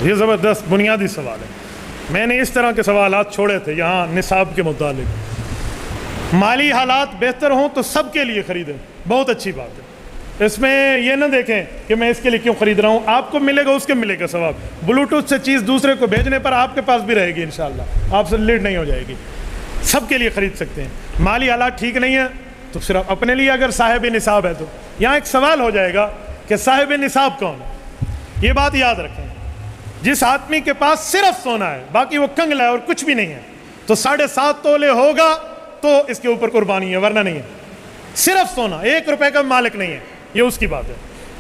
یہ زبردست بنیادی سوال ہے. میں نے اس طرح کے سوالات چھوڑے تھے یہاں نصاب کے متعلق. مالی حالات بہتر ہوں تو سب کے لیے خریدیں، بہت اچھی بات ہے. اس میں یہ نہ دیکھیں کہ میں اس کے لیے کیوں خرید رہا ہوں، آپ کو ملے گا اس کے ملے گا ثواب. بلوٹوتھ سے چیز دوسرے کو بھیجنے پر آپ کے پاس بھی رہے گی انشاءاللہ، آپ سے لیٹ نہیں ہو جائے گی. سب کے لیے خرید سکتے ہیں. مالی حالات ٹھیک نہیں ہے تو صرف اپنے لیے اگر صاحب نصاب ہے تو. یہاں ایک سوال ہو جائے گا کہ صاحب نصاب کون ہے. یہ بات یاد رکھیں، جس آدمی کے پاس صرف سونا ہے باقی وہ کنگلا ہے اور کچھ بھی نہیں ہے تو 7.5 تولے ہوگا تو اس کے اوپر قربانی ہے، ورنہ نہیں ہے. صرف سونا، 1 روپے کا مالک نہیں ہے، یہ اس کی بات ہے.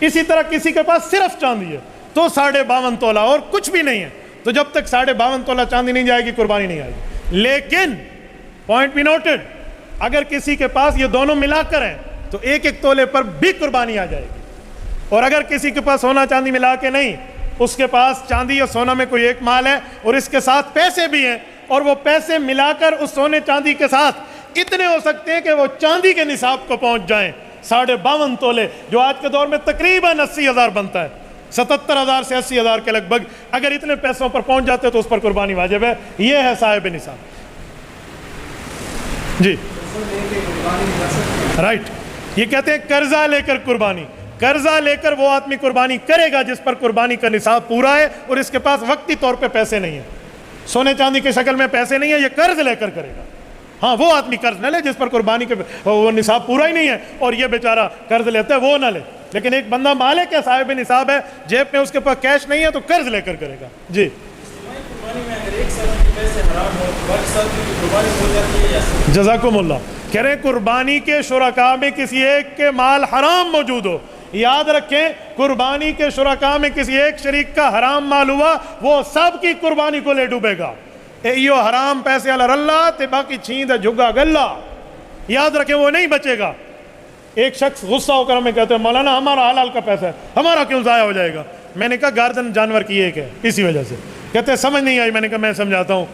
اسی طرح کسی کے پاس صرف چاندی ہے تو 52.5 تولہ اور کچھ بھی نہیں ہے تو جب تک 52.5 تولہ چاندی نہیں جائے گی قربانی نہیں آئے گی. لیکن پوائنٹ بھی نوٹڈ، اگر کسی کے پاس یہ دونوں ملا کر ہیں تو 1 تولے پر بھی قربانی آ جائے گی. اور اگر کسی کے پاس سونا چاندی ملا کے نہیں، اس کے پاس چاندی یا سونا میں کوئی ایک مال ہے اور اس کے ساتھ پیسے بھی ہیں اور وہ پیسے ملا کر اس سونے چاندی کے ساتھ اتنے ہو سکتے ہیں کہ وہ چاندی کے نصاب کو پہنچ جائیں 52.5 تولے، جو آج کے دور میں تقریباً 80,000 بنتا ہے، 77,000 سے 80,000 کے لگ بھگ. اگر اتنے پیسوں پر پہنچ جاتے تو اس پر قربانی واجب ہے. یہ ہے صاحب نصاب. جی رائٹ. یہ کہتے ہیں قرضہ لے کر قربانی. قرضہ لے کر وہ آدمی قربانی کرے گا جس پر قربانی کا نصاب پورا ہے اور اس کے پاس وقتی طور پہ پیسے نہیں ہیں، سونے چاندی کی شکل میں پیسے نہیں ہیں، یہ قرض لے کر کرے گا. ہاں وہ آدمی قرض نہ لے جس پر قربانی کے وہ نصاب پورا ہی نہیں ہے اور یہ بیچارہ قرض لیتا ہے، وہ نہ لے. لیکن ایک بندہ مالک ہے، صاحب نصاب ہے، جیب میں اس کے پاس کیش نہیں ہے تو قرض لے کر کرے گا. جی جزاکم اللہ. کہہ رہے ہیں قربانی کے شرکاء میں کسی ایک کے مال حرام موجود ہو، یاد رکھیں قربانی کے شرکاء میں کسی ایک شریک کا حرام مال ہوا وہ سب کی قربانی کو لے ڈوبے گا. ایو حرام پیسے علی اللہ تے باقی چھیند جھگا گلا، یاد رکھیں وہ نہیں بچے گا. ایک شخص غصہ ہو کر ہمیں کہتے ہیں مولانا ہمارا حلال کا پیسہ ہے، ہمارا کیوں ضائع ہو جائے گا. میں نے کہا گاردن جانور کی ایک ہے اسی وجہ سے. کہتے ہیں سمجھ نہیں آئی. میں نے کہا میں سمجھاتا ہوں.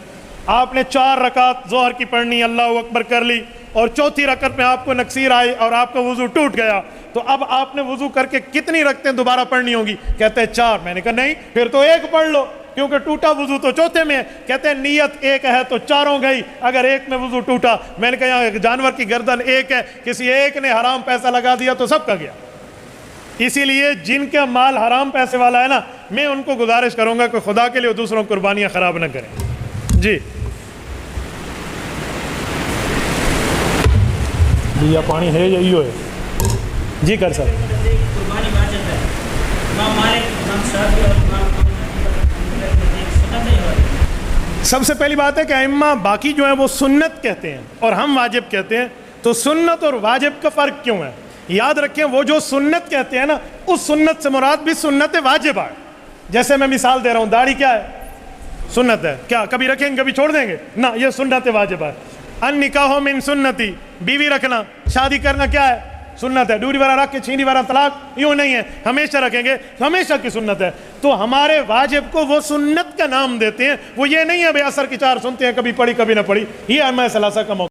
آپ نے 4 رکعت ظہر کی پڑھنی، اللہ اکبر کر لی اور چوتھی رکعت میں آپ کو نکسیر آئی اور آپ کا وضو ٹوٹ گیا تو اب آپ نے وضو کر کے کتنی رکعتیں دوبارہ پڑھنی ہوگی؟ کہتے ہیں 4. میں نے کہا نہیں، پھر تو 1 پڑھ لو کیونکہ ٹوٹا وضو تو چوتھے میں ہے. کہتے ہیں نیت 1 ہے تو 4 گئی اگر 1 میں وضو ٹوٹا. میں نے کہا یہاں جانور کی گردن 1 ہے، کسی ایک نے حرام پیسہ لگا دیا تو سب کا گیا. اسی لیے جن کا مال حرام پیسے والا ہے نا، میں ان کو گزارش کروں گا کہ خدا کے لیے دوسروں قربانیاں خراب نہ کریں. جی یا پانی ہے یا یہ ہے. جی کر سر. سب سے پہلی بات ہے کہ ائمہ باقی جو ہیں وہ سنت کہتے ہیں اور ہم واجب کہتے ہیں، تو سنت اور واجب کا فرق کیوں ہے؟ یاد رکھیں وہ جو سنت کہتے ہیں نا، اس سنت سے مراد بھی سنت واجب ہے. جیسے میں مثال دے رہا ہوں، داڑھی کیا ہے؟ سنت ہے. کیا کبھی رکھیں گے کبھی چھوڑ دیں گے؟ نہ، یہ سنت واجب ہے. ان نکاح من سنتی، بیوی رکھنا، شادی کرنا کیا ہے؟ سنت ہے. ڈوری والا رکھ کے چھینی والا طلاق یوں نہیں ہے، ہمیشہ رکھیں گے، ہمیشہ کی سنت ہے. تو ہمارے واجب کو وہ سنت کا نام دیتے ہیں، وہ یہ نہیں ہے بھئی اثر کی 4 سنتے ہیں، کبھی پڑھی کبھی نہ پڑھی. یہ ائمہ ثلاثہ کا موقع